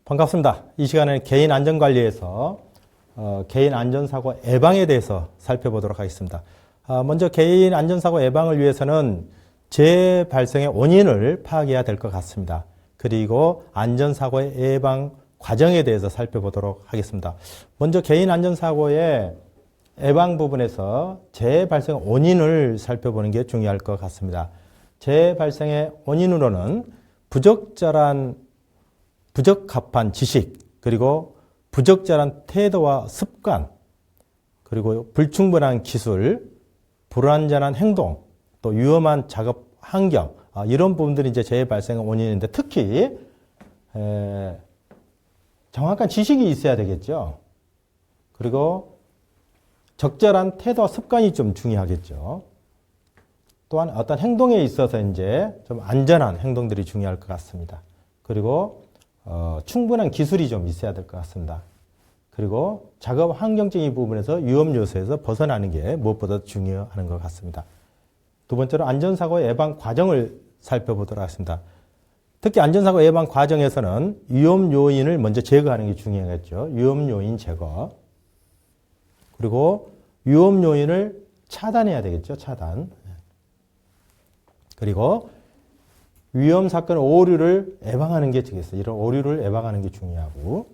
반갑습니다. 이 시간에는 개인 안전관리에서 개인 안전사고 예방에 대해서 살펴보도록 하겠습니다. 먼저 개인 안전사고 예방을 위해서는 재발생의 원인을 파악해야 될 것 같습니다. 그리고 안전사고의 예방 과정에 대해서 살펴보도록 하겠습니다. 먼저 개인 안전사고의 예방 부분에서 재발생 원인을 살펴보는 게 중요할 것 같습니다. 재발생의 원인으로는 부적합한 지식, 그리고 부적절한 태도와 습관, 그리고 불충분한 기술, 불완전한 행동, 또 위험한 작업 환경, 이런 부분들이 이제 재발생의 원인인데 특히 정확한 지식이 있어야 되겠죠. 그리고 적절한 태도와 습관이 좀 중요하겠죠. 또한 어떤 행동에 있어서 이제 좀 안전한 행동들이 중요할 것 같습니다. 그리고 충분한 기술이 좀 있어야 될 것 같습니다. 그리고 작업 환경적인 부분에서 위험 요소에서 벗어나는 게 무엇보다 중요한 것 같습니다. 두 번째로 안전사고 예방 과정을 살펴보도록 하겠습니다. 특히 안전사고 예방 과정에서는 위험 요인을 먼저 제거하는 게 중요하겠죠. 위험 요인 제거. 그리고 위험 요인을 차단해야 되겠죠. 차단. 그리고 위험 사건 오류를 예방하는 게 되겠어요. 이런 오류를 예방하는 게 중요하고,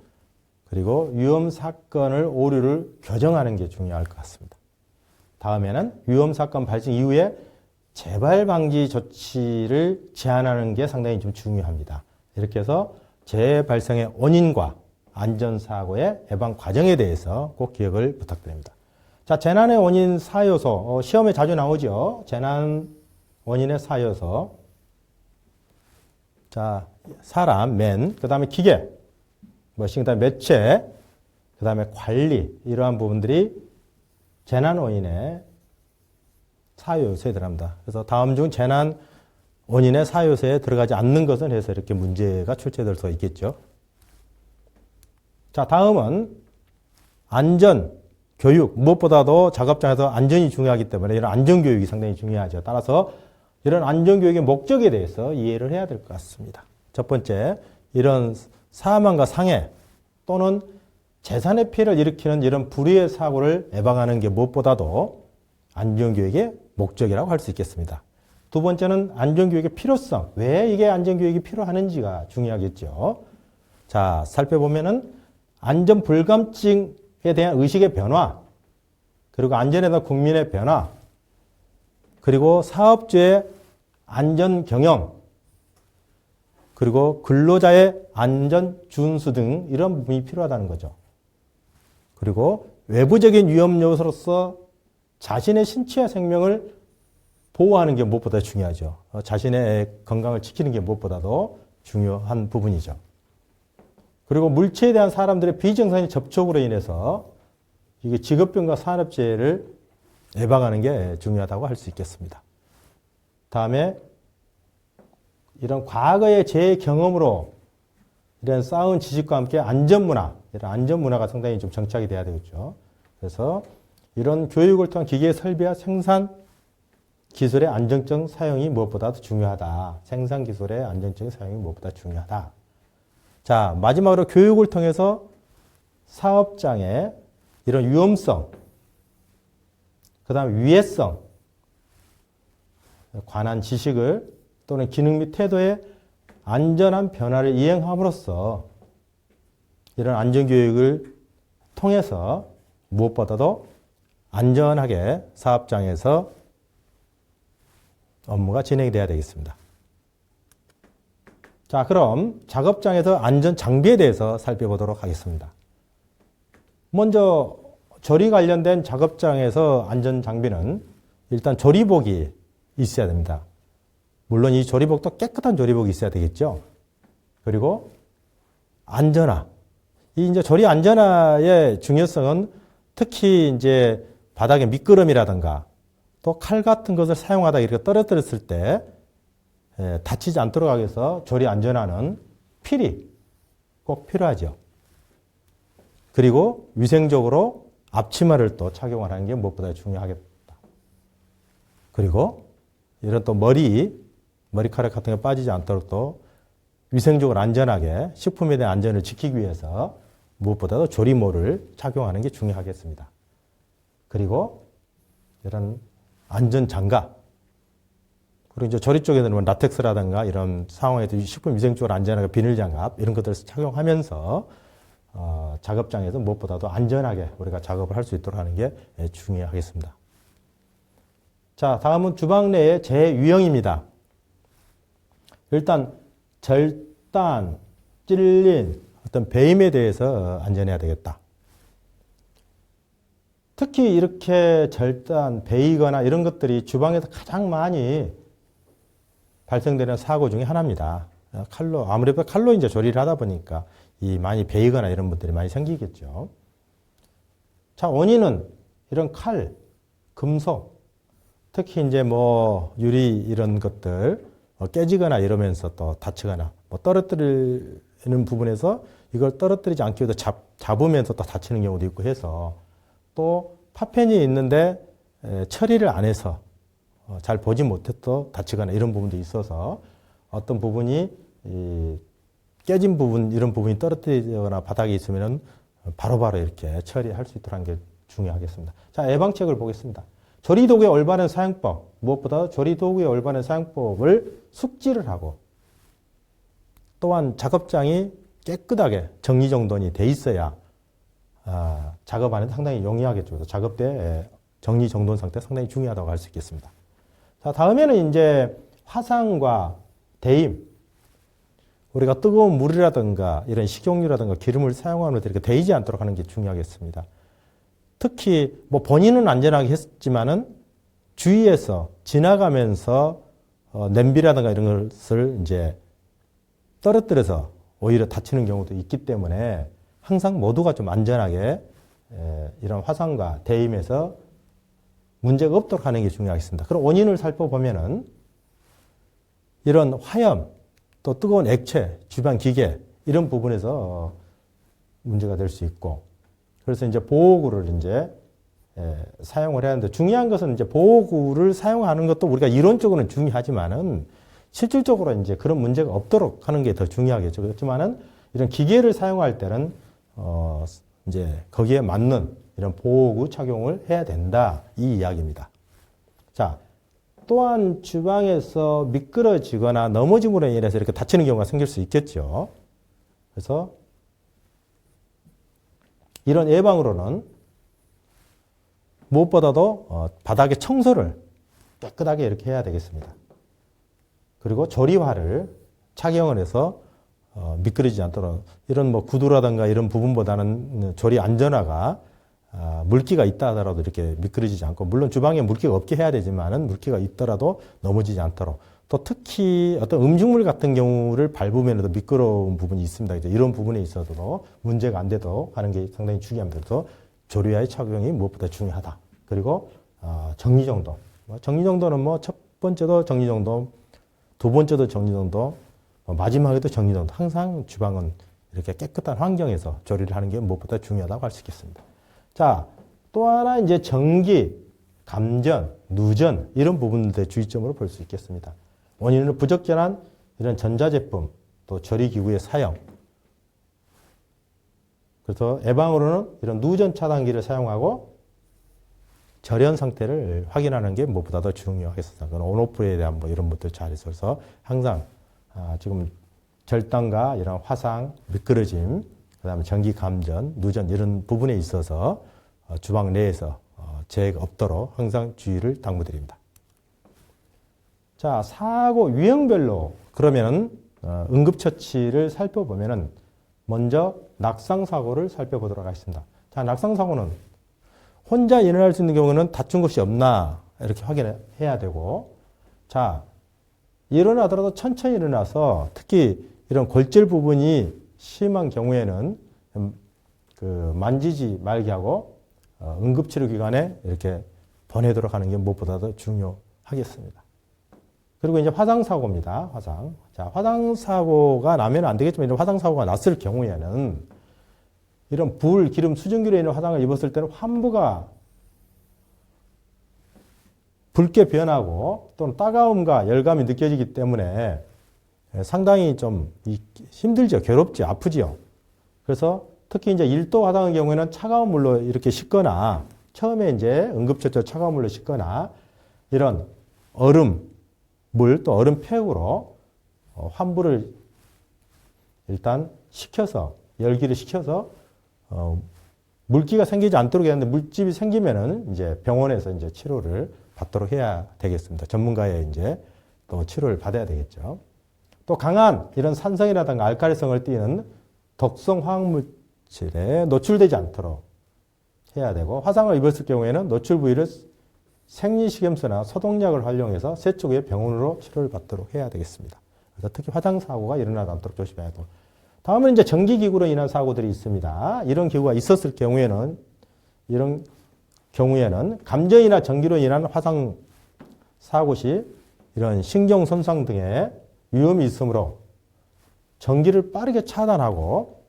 그리고 위험 사건을 오류를 교정하는 게 중요할 것 같습니다. 다음에는 위험 사건 발생 이후에 재발 방지 조치를 제한하는 게 상당히 좀 중요합니다. 이렇게 해서 재발생의 원인과 안전사고의 예방 과정에 대해서 꼭 기억을 부탁드립니다. 자, 재난의 원인 4요소. 시험에 자주 나오죠. 재난 원인의 4요소. 자, 사람, 그 다음에 기계, 그 다음에 매체, 그 다음에 관리, 이러한 부분들이 재난 원인의 4요소에 들어갑니다. 그래서 다음 중 재난 원인의 4요소에 들어가지 않는 것은 해서 이렇게 문제가 출제될 수 있겠죠. 자, 다음은 안전, 교육, 무엇보다도 작업장에서 안전이 중요하기 때문에 이런 안전교육이 상당히 중요하죠. 따라서 이런 안전교육의 목적에 대해서 이해를 해야 될 것 같습니다. 첫 번째, 이런 사망과 상해 또는 재산의 피해를 일으키는 이런 불의의 사고를 예방하는 게 무엇보다도 안전교육의 목적이라고 할 수 있겠습니다. 두 번째는 안전교육의 필요성. 왜 이게 안전교육이 필요하는지가 중요하겠죠. 자, 살펴보면은 안전불감증에 대한 의식의 변화, 그리고 안전에 대한 국민의 변화, 그리고 사업주의 안전 경영, 그리고 근로자의 안전 준수 등 이런 부분이 필요하다는 거죠. 그리고 외부적인 위험 요소로서 자신의 신체와 생명을 보호하는 게 무엇보다 중요하죠. 자신의 건강을 지키는 게 무엇보다도 중요한 부분이죠. 그리고 물체에 대한 사람들의 비정상적인 접촉으로 인해서 이게 직업병과 산업재해를 예방하는 게 중요하다고 할 수 있겠습니다. 다음에 이런 과거의 제 경험으로 이런 쌓은 지식과 함께 안전문화, 이런 안전문화가 상당히 좀 정착이 돼야 되겠죠. 그래서 이런 교육을 통한 기계 설비와 생산 기술의 안정적 사용이 무엇보다도 중요하다. 생산 기술의 안정적 사용이 무엇보다 중요하다. 자, 마지막으로 교육을 통해서 사업장의 이런 위험성, 그 다음에 위해성, 관한 지식을 또는 기능 및 태도의 안전한 변화를 이행함으로써 이런 안전교육을 통해서 무엇보다도 안전하게 사업장에서 업무가 진행돼야 되겠습니다. 자, 그럼 작업장에서 안전 장비에 대해서 살펴보도록 하겠습니다. 먼저 조리 관련된 작업장에서 안전 장비는 일단 조리복이 있어야 됩니다. 물론 이 조리복도 깨끗한 조리복이 있어야 되겠죠. 그리고 안전화. 이 이제 조리 안전화의 중요성은 특히 이제 바닥에 미끄럼이라든가 또 칼 같은 것을 사용하다 이렇게 떨어뜨렸을 때 다치지 않도록 하기 위해서 조리 안전화는 필히 꼭 필요하죠. 그리고 위생적으로 앞치마를 또 착용을 하는 게 무엇보다 중요하겠다. 그리고 이런 또 머리카락 같은 게 빠지지 않도록 또 위생적으로 안전하게 식품에 대한 안전을 지키기 위해서 무엇보다도 조리모를 착용하는 게 중요하겠습니다. 그리고 이런 안전 장갑, 그리고 이제 조리 쪽에는 뭐 라텍스라든가 이런 상황에도 식품 위생적으로 안전하게 비닐 장갑 이런 것들을 착용하면서 작업장에서 무엇보다도 안전하게 우리가 작업을 할 수 있도록 하는 게 중요하겠습니다. 자, 다음은 주방 내의 재유형입니다. 일단 절단, 찔린 어떤 배임에 대해서 안전해야 되겠다. 특히 이렇게 절단, 베이거나 이런 것들이 주방에서 가장 많이 발생되는 사고 중에 하나입니다. 아무래도 칼로 이제 조리를 하다 보니까 이 많이 베이거나 이런 것들이 많이 생기겠죠. 자, 원인은 이런 칼, 금속, 특히 이제 뭐 유리 이런 것들 깨지거나 이러면서 또 다치거나 뭐 떨어뜨리는 부분에서 이걸 떨어뜨리지 않기 위해서 잡으면서 또 다치는 경우도 있고 해서 또 파편이 있는데 처리를 안 해서 잘 보지 못해서 다치거나 이런 부분도 있어서 어떤 부분이 깨진 부분 이런 부분이 떨어뜨리거나 바닥에 있으면 바로바로 이렇게 처리할 수 있도록 하는 게 중요하겠습니다. 자, 예방책을 보겠습니다. 조리도구의 올바른 사용법, 무엇보다 조리도구의 올바른 사용법을 숙지를 하고 또한 작업장이 깨끗하게 정리정돈이 돼 있어야 작업하는 데 상당히 용이하겠죠. 그래서 작업 때 정리정돈 상태 상당히 중요하다고 할 수 있겠습니다. 자, 다음에는 이제 화상과 데임. 우리가 뜨거운 물이라든가 이런 식용유라든가 기름을 사용하는데 이렇게 데이지 않도록 하는 게 중요하겠습니다. 특히 뭐 본인은 안전하게 했지만은 주위에서 지나가면서 냄비라든가 이런 것을 이제 떨어뜨려서 오히려 다치는 경우도 있기 때문에 항상 모두가 좀 안전하게 이런 화상과 데임에서 문제가 없도록 하는 게 중요하겠습니다. 그럼 원인을 살펴보면은 이런 화염, 또 뜨거운 액체, 주변 기계 이런 부분에서 문제가 될 수 있고 그래서 이제 보호구를 이제 사용을 해야 하는데 중요한 것은 이제 보호구를 사용하는 것도 우리가 이론적으로는 중요하지만은 실질적으로 이제 그런 문제가 없도록 하는 게 더 중요하겠죠. 그렇지만은 이런 기계를 사용할 때는 이제 거기에 맞는 이런 보호구 착용을 해야 된다. 이 이야기입니다. 자, 또한 주방에서 미끄러지거나 넘어짐으로 인해서 이렇게 다치는 경우가 생길 수 있겠죠. 그래서 이런 예방으로는 무엇보다도 바닥의 청소를 깨끗하게 이렇게 해야 되겠습니다. 그리고 조리화를 착용을 해서 미끄러지지 않도록 이런 뭐 구두라든가 이런 부분보다는 조리 안전화가 물기가 있다 하더라도 이렇게 미끄러지지 않고 물론 주방에 물기가 없게 해야 되지만은 물기가 있더라도 넘어지지 않도록 또 특히 어떤 음식물 같은 경우를 밟으면도 미끄러운 부분이 있습니다. 이런 부분에 있어서도 문제가 안 돼도 하는 게 상당히 중요합니다. 그래서 조리화의 착용이 무엇보다 중요하다. 그리고 정리정돈. 정리정돈은 뭐 첫 번째도 정리정돈, 두 번째도 정리정돈, 마지막에도 정리정돈. 항상 주방은 이렇게 깨끗한 환경에서 조리를 하는 게 무엇보다 중요하다고 할 수 있겠습니다. 자, 또 하나 이제 전기, 감전, 누전 이런 부분들의 주의점으로 볼 수 있겠습니다. 원인은 부적절한 이런 전자제품, 또 조리기구의 사용. 그래서 예방으로는 이런 누전 차단기를 사용하고 절연 상태를 확인하는 게 무엇보다 더 중요하겠습니다. 그건 온오프에 대한 뭐 이런 것들 잘 있어서 항상 지금 절단과 이런 화상, 미끄러짐, 그 다음에 전기 감전, 누전 이런 부분에 있어서 주방 내에서 재해가 없도록 항상 주의를 당부드립니다. 자, 사고 유형별로 그러면 응급처치를 살펴보면은 먼저 낙상사고를 살펴보도록 하겠습니다. 자, 낙상사고는 혼자 일어날 수 있는 경우는 다친 것이 없나 이렇게 확인해야 되고 자, 일어나더라도 천천히 일어나서 특히 이런 골절 부분이 심한 경우에는 만지지 말게 하고 응급치료기관에 이렇게 보내도록 하는 게 무엇보다도 중요하겠습니다. 그리고 이제 화상사고입니다. 화상. 자, 화상사고가 나면 안 되겠지만 이런 화상사고가 났을 경우에는 이런 불, 기름, 수증기로 인한 화상을 입었을 때는 환부가 붉게 변하고 또는 따가움과 열감이 느껴지기 때문에 상당히 좀 힘들죠. 괴롭죠. 아프지요. 그래서 특히 이제 1도 화상의 경우에는 차가운 물로 이렇게 씻거나 처음에 이제 응급처치로 차가운 물로 씻거나 이런 얼음 물 또 얼음 팩으로 환부를 일단 식혀서 열기를 식혀서 물기가 생기지 않도록 해야 하는데 물집이 생기면은 이제 병원에서 이제 치료를 받도록 해야 되겠습니다. 전문가의 이제 또 치료를 받아야 되겠죠. 또 강한 이런 산성이라든가 알칼리성을 띠는 독성 화학물질에 노출되지 않도록 해야 되고 화상을 입었을 경우에는 노출 부위를 생리식염수나 소독약을 활용해서 세척 후에 병원으로 치료를 받도록 해야 되겠습니다. 그래서 특히 화상 사고가 일어나지 않도록 조심해야 되고 다음은 이제 전기기구로 인한 사고들이 있습니다. 이런 기구가 있었을 경우에는 감전이나 전기로 인한 화상 사고 시 이런 신경 손상 등의 위험이 있으므로 전기를 빠르게 차단하고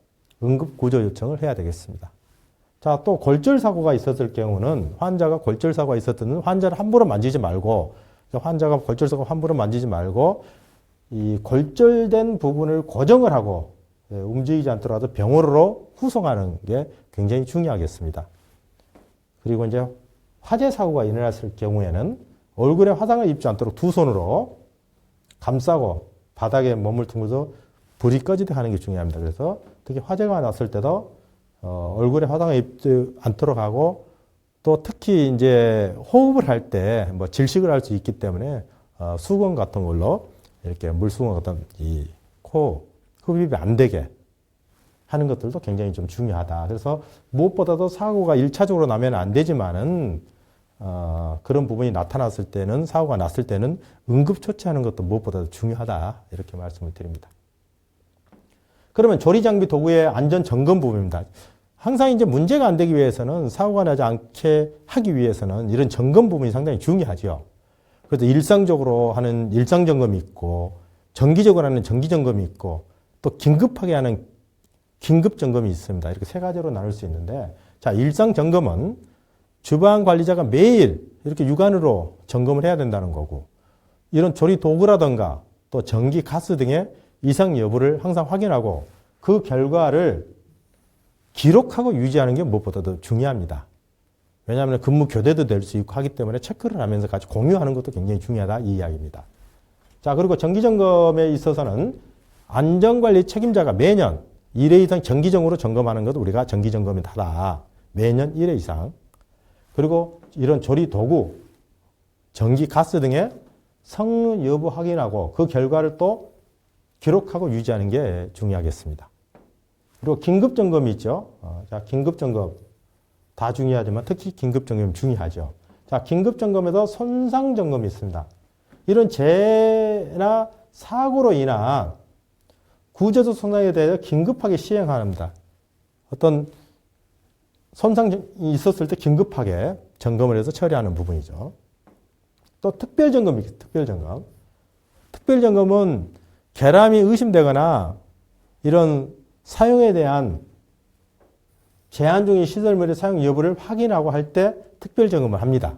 응급 구조 요청을 해야 되겠습니다. 자, 또 골절 사고가 있었을 경우는 환자가 골절 사고가 있었던 환자를 함부로 만지지 말고 환자가 골절 사고 함부로 만지지 말고 이 골절된 부분을 고정을 하고 움직이지 않더라도 병원으로 후송하는 게 굉장히 중요하겠습니다. 그리고 이제 화재 사고가 일어났을 경우에는 얼굴에 화상을 입지 않도록 두 손으로 감싸고 바닥에 몸을 둥어서 불이 꺼지도록 하는 게 중요합니다. 그래서 특히 화재가 났을 때도 얼굴에 화상을 입지 않도록 하고 또 특히 이제 호흡을 할 때 뭐 질식을 할 수 있기 때문에 수건 같은 걸로 이렇게 물수건 같은 이 코 흡입이 안 되게 하는 것들도 굉장히 좀 중요하다. 그래서 무엇보다도 사고가 1차적으로 나면 안 되지만은 그런 부분이 나타났을 때는 사고가 났을 때는 응급 처치하는 것도 무엇보다도 중요하다. 이렇게 말씀을 드립니다. 그러면 조리장비 도구의 안전 점검 부분입니다. 항상 이제 문제가 안 되기 위해서는 사고가 나지 않게 하기 위해서는 이런 점검 부분이 상당히 중요하죠. 그래서 일상적으로 하는 일상 점검이 있고 정기적으로 하는 정기 점검이 있고 또 긴급하게 하는 긴급 점검이 있습니다. 이렇게 세 가지로 나눌 수 있는데 자, 일상 점검은 주방 관리자가 매일 이렇게 육안으로 점검을 해야 된다는 거고 이런 조리 도구라든가 또 전기, 가스 등의 이상 여부를 항상 확인하고 그 결과를 기록하고 유지하는 게 무엇보다도 중요합니다. 왜냐하면 근무 교대도 될 수 있고 하기 때문에 체크를 하면서 같이 공유하는 것도 굉장히 중요하다 이 이야기입니다. 자, 그리고 정기점검에 있어서는 안전관리 책임자가 매년 1회 이상 정기적으로 점검하는 것도 우리가 정기점검이다. 매년 1회 이상. 그리고 이런 조리 도구, 전기, 가스 등의 성능 여부 확인하고 그 결과를 또 기록하고 유지하는 게 중요하겠습니다. 그리고 긴급점검이 있죠. 자, 긴급점검 다 중요하지만 특히 긴급점검이 중요하죠. 자, 긴급점검에서 손상점검이 있습니다. 이런 재해나 사고로 인한 구조적 손상에 대해서 긴급하게 시행합니다. 어떤 손상이 있었을 때 긴급하게 점검을 해서 처리하는 부분이죠. 또 특별점검이 있습니다. 특별점검. 특별점검은 결함이 의심되거나 이런 사용에 대한 제한 중인 시설물의 사용 여부를 확인하고 할 때 특별점검을 합니다.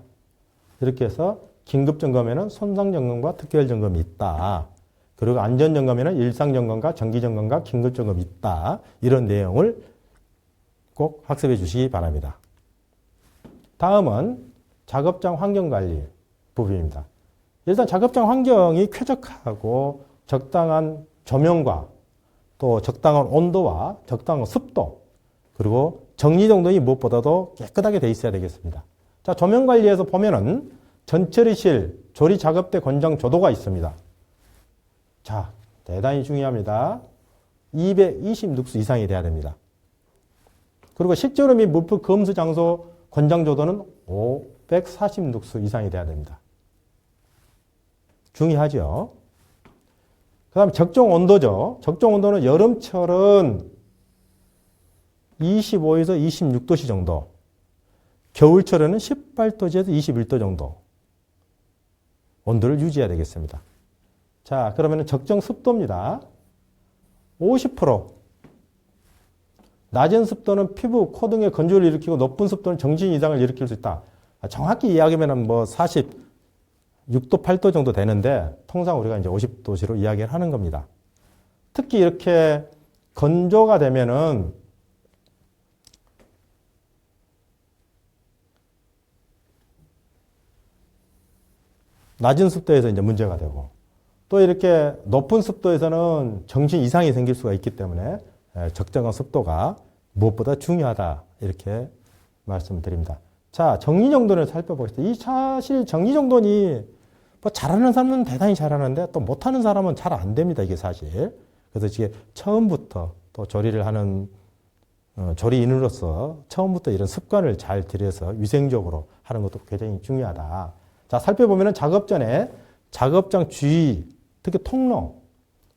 이렇게 해서 긴급점검에는 손상점검과 특별점검이 있다. 그리고 안전점검에는 일상점검과 정기점검과 긴급점검이 있다. 이런 내용을 꼭 학습해 주시기 바랍니다. 다음은 작업장 환경관리 부분입니다. 일단 작업장 환경이 쾌적하고 적당한 조명과 또 적당한 온도와 적당한 습도 그리고 정리정돈이 무엇보다도 깨끗하게 돼 있어야 되겠습니다. 자, 조명 관리에서 보면은 전처리실 조리 작업대 권장 조도가 있습니다. 자, 대단히 중요합니다. 220룩스 이상이 돼야 됩니다. 그리고 식재료 및 물품 검수 장소 권장 조도는 540룩스 이상이 돼야 됩니다. 중요하죠. 그 다음에 적정 온도죠. 적정 온도는 여름철은 25에서 26도씨 정도, 겨울철에는 18도에서 21도 정도 온도를 유지해야 되겠습니다. 자, 그러면 적정 습도입니다. 50%. 낮은 습도는 피부, 코 등의 건조를 일으키고 높은 습도는 정신 이상을 일으킬 수 있다. 정확히 이야기하면 뭐 46도, 8도 정도 되는데 통상 우리가 이제 50도씨로 이야기를 하는 겁니다. 특히 이렇게 건조가 되면은 낮은 습도에서 이제 문제가 되고 또 이렇게 높은 습도에서는 정신 이상이 생길 수가 있기 때문에 적정한 습도가 무엇보다 중요하다 이렇게 말씀드립니다. 자, 정리정돈을 살펴보겠습니다. 이 사실 정리정돈이 뭐 잘하는 사람은 대단히 잘하는데 또 못하는 사람은 잘 안 됩니다. 이게 사실. 그래서 이게 처음부터 또 조리를 하는 조리인으로서 처음부터 이런 습관을 잘 들여서 위생적으로 하는 것도 굉장히 중요하다. 자, 살펴보면 작업 전에 작업장 주위, 특히 통로,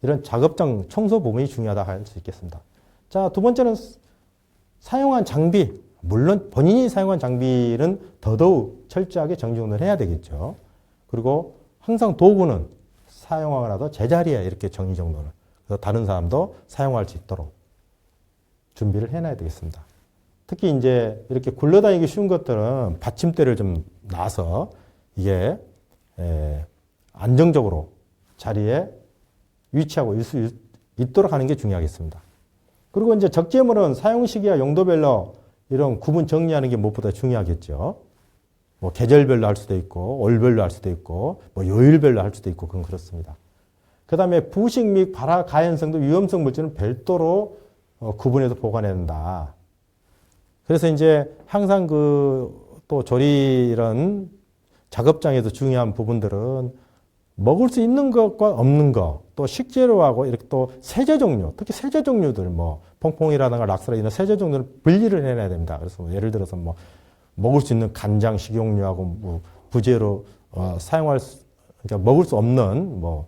이런 작업장 청소 부분이 중요하다 할 수 있겠습니다. 자, 두 번째는 사용한 장비. 물론 본인이 사용한 장비는 더더욱 철저하게 정리정돈을 해야 되겠죠. 그리고 항상 도구는 사용하거나도 제자리에 이렇게 정리정돈을. 그래서 다른 사람도 사용할 수 있도록 준비를 해놔야 되겠습니다. 특히 이제 이렇게 굴러다니기 쉬운 것들은 받침대를 좀 놔서 이게 안정적으로 자리에 위치하고 있을 수 있도록 하는 게 중요하겠습니다. 그리고 이제 적재물은 사용 시기와 용도별로 이런 구분 정리하는 게 무엇보다 중요하겠죠. 뭐 계절별로 할 수도 있고 월별로 할 수도 있고 뭐 요일별로 할 수도 있고 그건 그렇습니다. 그 다음에 부식 및 발화 가연성도 위험성 물질은 별도로 구분해서 보관해야 된다. 그래서 이제 항상 또 조리 이런 작업장에서 중요한 부분들은 먹을 수 있는 것과 없는 것, 또 식재료하고 이렇게 또 세제 종류, 특히 세제 종류들, 뭐 퐁퐁이라든가 락스라 이런 세제 종류를 분리를 해놔야 됩니다. 그래서 뭐 예를 들어서 뭐 먹을 수 있는 간장, 식용유하고 뭐 부재로 그러니까 먹을 수 없는 뭐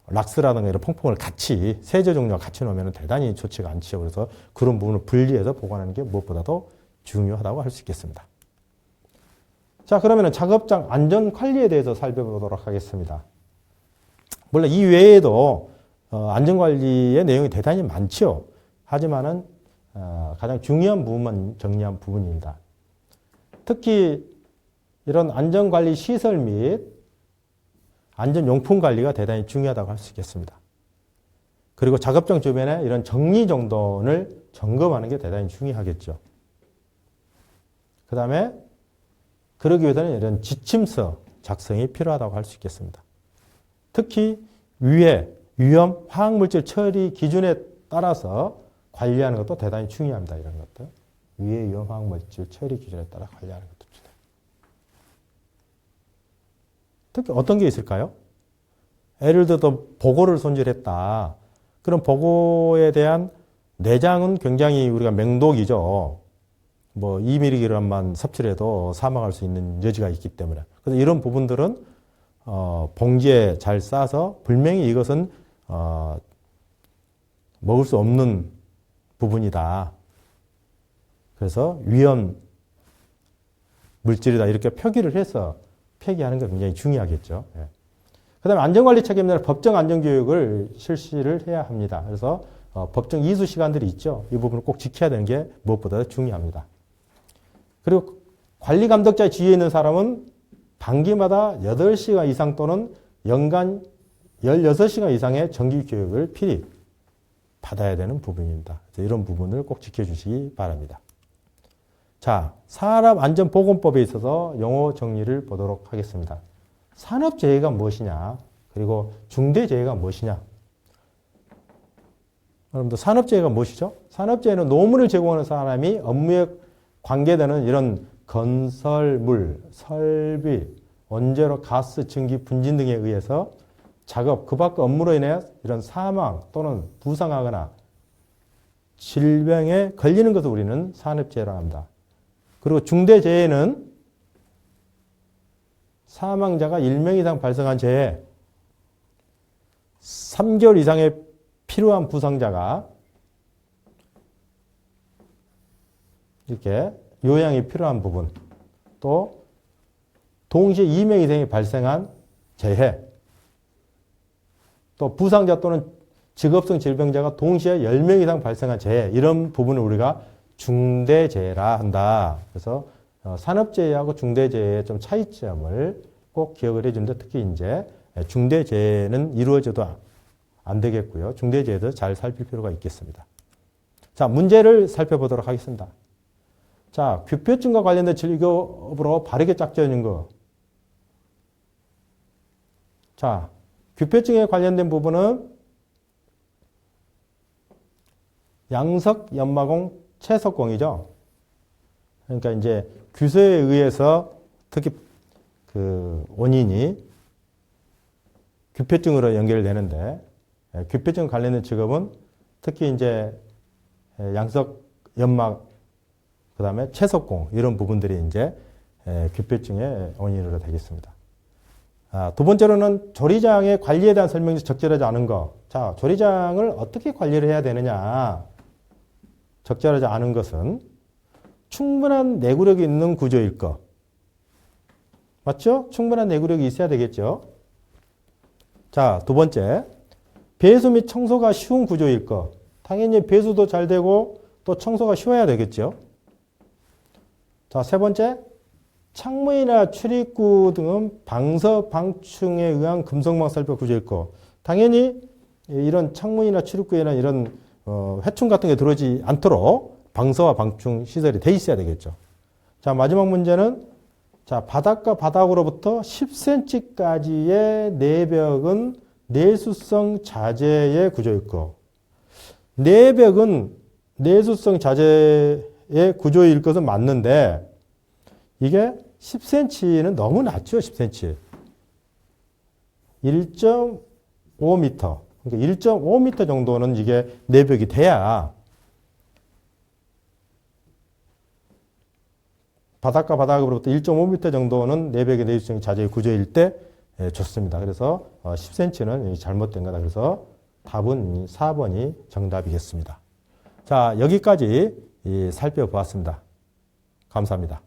락스라든가 이런 퐁퐁을 같이 세제 종류와 같이 놓으면 대단히 좋지가 않죠. 그래서 그런 부분을 분리해서 보관하는 게 무엇보다도 중요하다고 할 수 있겠습니다. 자, 그러면 작업장 안전 관리에 대해서 살펴보도록 하겠습니다. 물론 이 외에도 안전 관리의 내용이 대단히 많죠. 하지만은 가장 중요한 부분만 정리한 부분입니다. 특히 이런 안전 관리 시설 및 안전 용품 관리가 대단히 중요하다고 할 수 있겠습니다. 그리고 작업장 주변에 이런 정리 정돈을 점검하는 게 대단히 중요하겠죠. 그 다음에 그러기 위해서는 이런 지침서 작성이 필요하다고 할 수 있겠습니다. 특히 위해 위험 화학물질 처리 기준에 따라서 관리하는 것도 대단히 중요합니다. 이런 것들. 위해 위험 화학물질 처리 기준에 따라 관리하는 것도 중요합니다. 특히 어떤 게 있을까요? 예를 들어서 보고를 손질했다. 그럼 보고에 대한 내장은 굉장히 우리가 맹독이죠. 뭐 2mg만 섭취해도 사망할 수 있는 여지가 있기 때문에. 그래서 이런 부분들은 봉지에 잘 싸서 분명히 이것은 먹을 수 없는 부분이다. 그래서 위험 물질이다 이렇게 표기를 해서 폐기하는 게 굉장히 중요하겠죠. 예. 그 다음에 안전관리 책임자는 법정 안전교육을 실시를 해야 합니다. 그래서 법정 이수 시간들이 있죠. 이 부분을 꼭 지켜야 되는 게 무엇보다 중요합니다. 그리고 관리감독자의 지위에 있는 사람은 반기마다 8시간 이상 또는 연간 16시간 이상의 정기교육을 필히 받아야 되는 부분입니다. 이런 부분을 꼭 지켜주시기 바랍니다. 자, 산업안전보건법에 있어서 용어 정리를 보도록 하겠습니다. 산업재해가 무엇이냐, 그리고 중대재해가 무엇이냐. 여러분들 산업재해가 무엇이죠? 산업재해는 노무를 제공하는 사람이 업무에 관계되는 이런 건설물, 설비, 원재료, 가스, 증기, 분진 등에 의해서 작업, 그 밖의 업무로 인해 이런 사망 또는 부상하거나 질병에 걸리는 것을 우리는 산업재해라고 합니다. 그리고 중대재해는 사망자가 1명 이상 발생한 재해, 3개월 이상의 필요한 부상자가 이렇게 요양이 필요한 부분, 또 동시에 2명 이상이 발생한 재해, 또 부상자 또는 직업성 질병자가 동시에 10명 이상 발생한 재해, 이런 부분을 우리가 중대재해라 한다. 그래서 산업재해하고 중대재해의 좀 차이점을 꼭 기억을 해주는데, 특히 이제 중대재해는 이루어져도 안 되겠고요. 중대재해도 잘 살필 필요가 있겠습니다. 자, 문제를 살펴보도록 하겠습니다. 자, 규표증과 관련된 직업으로 바르게 짝져 있는 거. 자, 규표증에 관련된 부분은 양석, 연마공, 채석공이죠. 그러니까 이제 규서에 의해서 특히 그 원인이 규표증으로 연결되는데, 규표증 관련된 직업은 특히 이제 양석, 연막, 그 다음에 채석공 이런 부분들이 이제 규표증의 원인으로 되겠습니다. 두 번째로는 조리장의 관리에 대한 설명이 적절하지 않은 거. 자, 조리장을 어떻게 관리를 해야 되느냐. 적절하지 않은 것은 충분한 내구력이 있는 구조일 것. 맞죠? 충분한 내구력이 있어야 되겠죠. 자, 두 번째. 배수 및 청소가 쉬운 구조일 것. 당연히 배수도 잘 되고 또 청소가 쉬워야 되겠죠. 자, 세 번째. 창문이나 출입구 등은 방서, 방충에 의한 금속망 살펴 구조일 것. 당연히 이런 창문이나 출입구에는 이런 해충 같은 게 들어오지 않도록 방서와 방충 시설이 돼 있어야 되겠죠. 자, 마지막 문제는 자, 바닥과 바닥으로부터 10cm까지의 내벽은 내수성 자재의 구조일 것. 내벽은 내수성 자재의 구조일 것은 맞는데 이게 10cm는 너무 낮죠, 10cm. 1.5m. 그러니까 1.5m 정도는 이게 내벽이 돼야 바닥과 바닥으로부터 1.5m 정도는 내벽의 내수성 자재의 구조일 때 좋습니다. 그래서 10cm는 잘못된 거다. 그래서 답은 4번이 정답이겠습니다. 자, 여기까지 살펴보았습니다. 감사합니다.